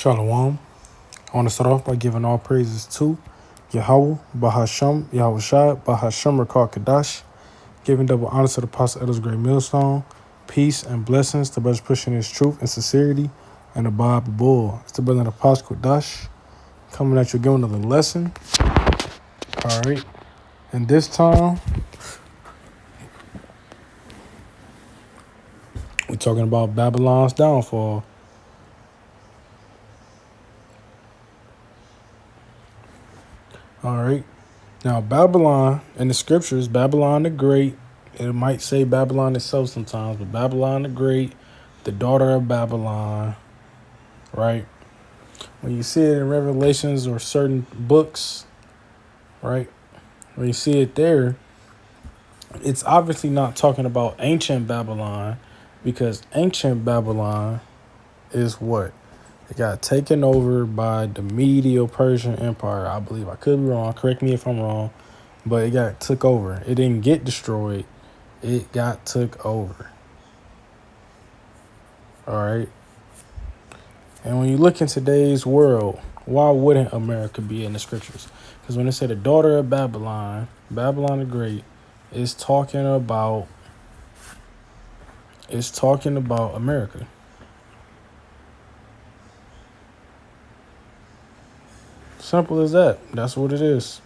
Shalom. I want to start off by giving all praises to Yahweh, Bahasham, Yahweh Shai, Bahasham Rakar Kadash, giving double honor to the Apostle Elder's Great Millstone, peace and blessings to brothers pushing his truth and sincerity, and the Bible Bull. It's the brother of the Apostle Kadash coming at you again with another lesson. All right. And this time, we're talking about Babylon's downfall. All right. Now, Babylon, in the scriptures, Babylon the Great, it might say Babylon itself sometimes, but Babylon the Great, the daughter of Babylon, right? When you see it in Revelations or certain books, right? When you see it there, it's obviously not talking about ancient Babylon, because ancient Babylon is what? It got taken over by the Medo-Persian Empire, I believe. I could be wrong. Correct me if I'm wrong. But it got took over. It didn't get destroyed. It got took over. All right. And when you look in today's world, why wouldn't America be in the scriptures? Because when they say the daughter of Babylon, Babylon the Great, it's talking about America. Simple as that. That's what it is.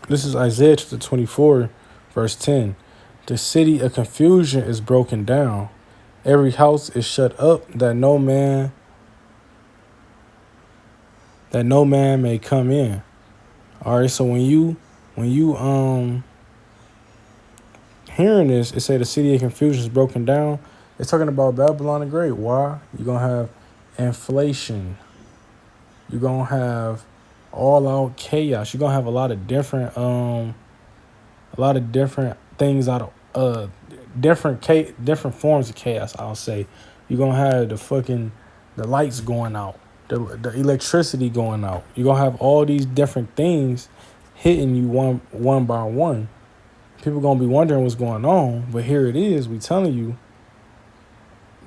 This is Isaiah chapter 24, verse 10. The city of confusion is broken down. Every house is shut up that no man may come in. All right, so when you hearing this, it say the city of confusion is broken down. It's talking about Babylon the Great. Why? You're gonna have inflation. You're gonna have all out chaos. You're gonna have a lot of different things out of different forms of chaos. I'll say you're gonna have the lights going out, the electricity going out. You're gonna have all these different things hitting you one by one. People gonna be wondering what's going on, but here it is. We telling you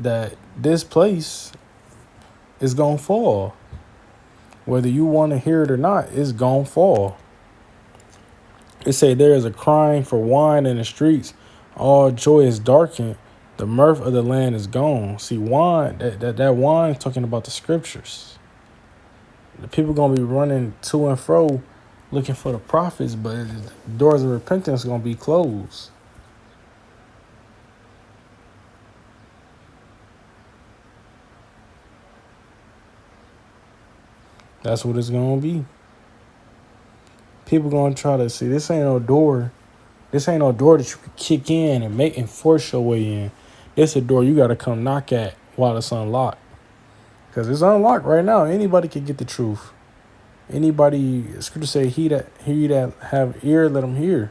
that this place is gonna fall. Whether you want to hear it or not, it's gonna fall. It say there is a crying for wine in the streets. All joy is darkened. The mirth of the land is gone. See, wine, that wine is talking about the scriptures. The people gonna be running to and fro looking for the prophets, but the doors of repentance are gonna be closed. That's what it's gonna be. People gonna try to see this ain't no door. This ain't no door that you can kick in and force your way in. This a door you gotta come knock at while it's unlocked. Because it's unlocked right now. Anybody can get the truth. Anybody, scripture say, he that have ear, let him hear.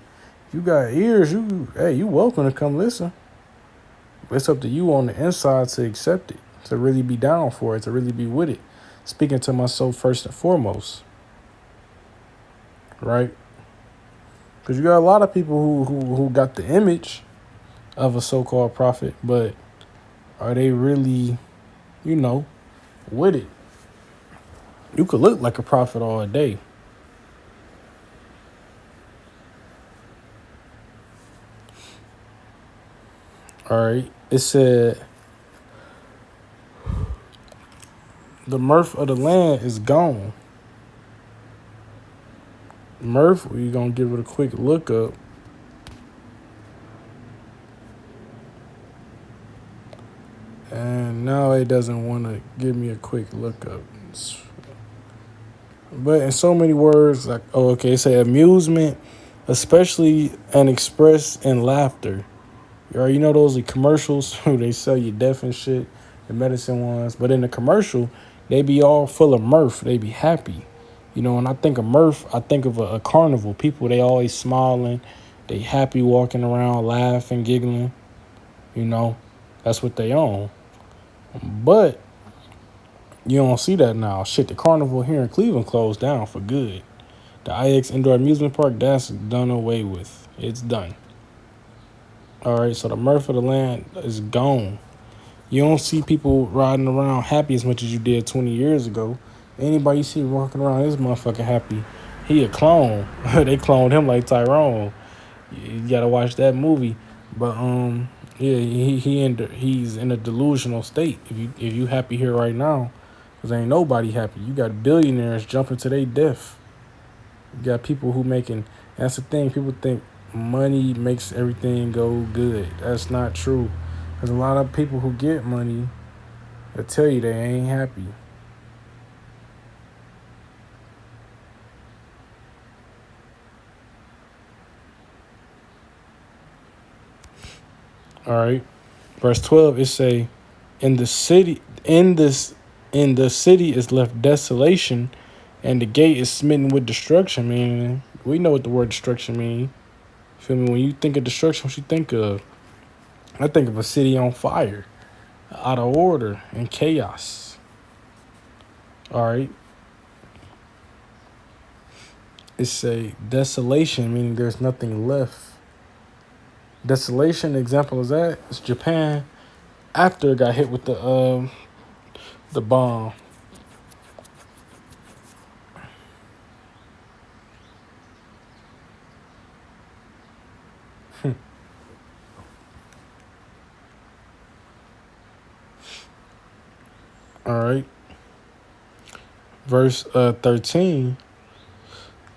You got ears, you welcome to come listen. But it's up to you on the inside to accept it, to really be down for it, to really be with it. Speaking to myself first and foremost. Right? Because you got a lot of people who got the image of a so-called prophet, but are they really, with it? You could look like a prophet all day. All right. It said the mirth of the land is gone. Mirth, we're going to give it a quick look up. And now it doesn't want to give me a quick look up. But in so many words, like, it say amusement, especially and expressed in laughter. You know those commercials who they sell you death and shit, the medicine ones. But in the commercial, they be all full of mirth. They be happy. When I think of mirth, I think of a carnival. People, they always smiling. They happy walking around, laughing, giggling. That's what they own. But you don't see that now. Shit, the carnival here in Cleveland closed down for good. The IX Indoor Amusement Park, that's done away with. It's done. All right, so the mirth of the land is gone. You don't see people riding around happy as much as you did 20 years ago. Anybody you see walking around this motherfucker happy, he a clone. They cloned him like Tyrone. You gotta watch that movie. But yeah, he's in a delusional state. If you happy here right now, cause ain't nobody happy. You got billionaires jumping to their death. You got people who making. That's the thing. People think money makes everything go good. That's not true. There's a lot of people who get money that tell you they ain't happy. All right. Verse 12 it say, in the city in the city is left desolation, and the gate is smitten with destruction. Meaning, we know what the word destruction mean. Feel me? When you think of destruction, what you think of? I think of a city on fire, out of order and chaos. All right. It's a desolation, meaning there's nothing left. Desolation example is that it's Japan after it got hit with the bomb. All right. Verse 13.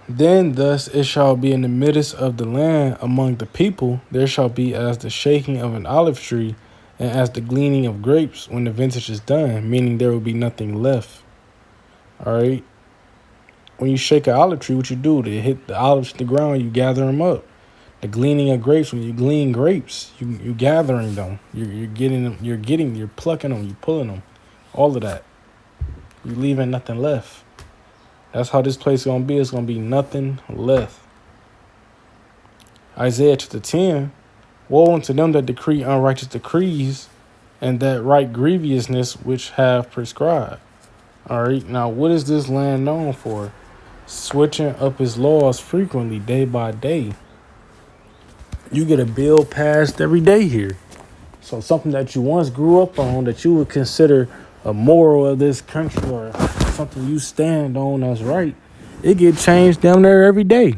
Then thus it shall be in the midst of the land among the people, there shall be as the shaking of an olive tree and as the gleaning of grapes when the vintage is done, meaning there will be nothing left. All right. When you shake an olive tree, what you do? To hit the olives to the ground, you gather them up. The gleaning of grapes, when you glean grapes, you gathering them. You're getting them. You're plucking them. You're pulling them. All of that. You leaving nothing left. That's how this place is gonna be. It's gonna be nothing left. Isaiah chapter 10. Woe unto them that decree unrighteous decrees, and that write grievousness which have prescribed. All right. Now, what is this land known for? Switching up its laws frequently, day by day. You get a bill passed every day here. So something that you once grew up on that you would consider a moral of this country or something you stand on that's right, it get changed down there every day.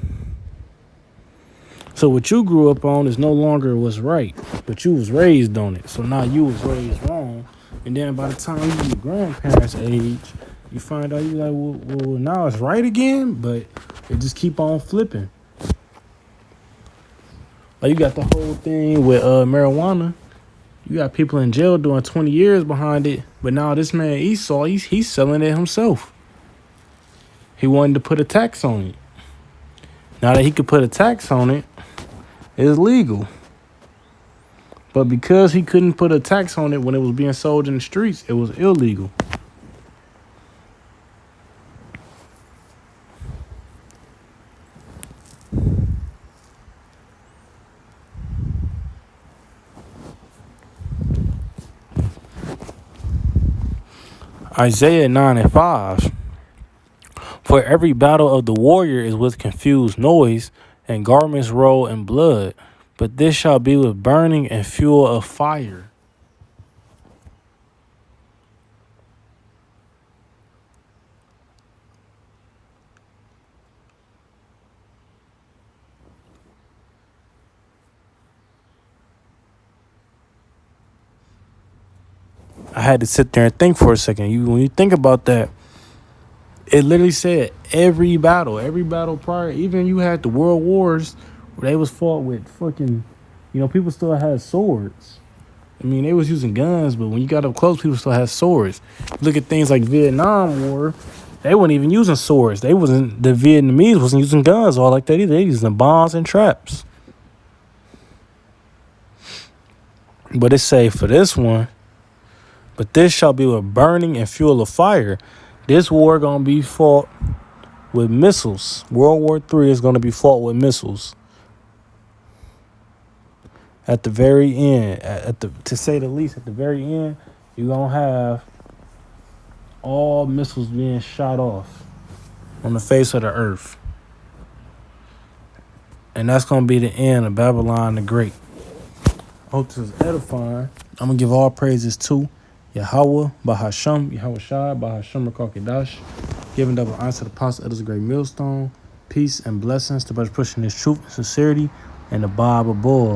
So what you grew up on is no longer what's right, but you was raised on it. So now you was raised wrong. And then by the time you get your grandparents' age, you find out you like, well, now it's right again, but it just keep on flipping. Like you got the whole thing with marijuana. You got people in jail doing 20 years behind it, but now this man Esau, he's selling it himself. He wanted to put a tax on it. Now that he could put a tax on it, it's legal. But because he couldn't put a tax on it when it was being sold in the streets, it was illegal. Isaiah 9:5. For every battle of the warrior is with confused noise, and garments roll in blood. But this shall be with burning and fuel of fire. I had to sit there and think for a second. When you think about that, it literally said every battle prior. Even you had the world wars where they was fought with fucking, people still had swords. I mean, they was using guns, but when you got up close, people still had swords. Look at things like Vietnam War. They weren't even using swords. The Vietnamese wasn't using guns all like that either. They using bombs and traps. But it say for this one, but this shall be with burning and fuel of fire. This war gonna be fought with missiles. World War III is gonna be fought with missiles. At the very end, to say the least, at the very end, you're gonna have all missiles being shot off on the face of the earth. And that's gonna be the end of Babylon the Great. Hope this is edifying. I'm going to give all praises to Yahweh, Bahasham, Yahweh Shai, Bahasham Rakakadash. Giving double honor to the apostle, elders, a great millstone. Peace and blessings to brothers pushing this truth and sincerity and the Bible boy.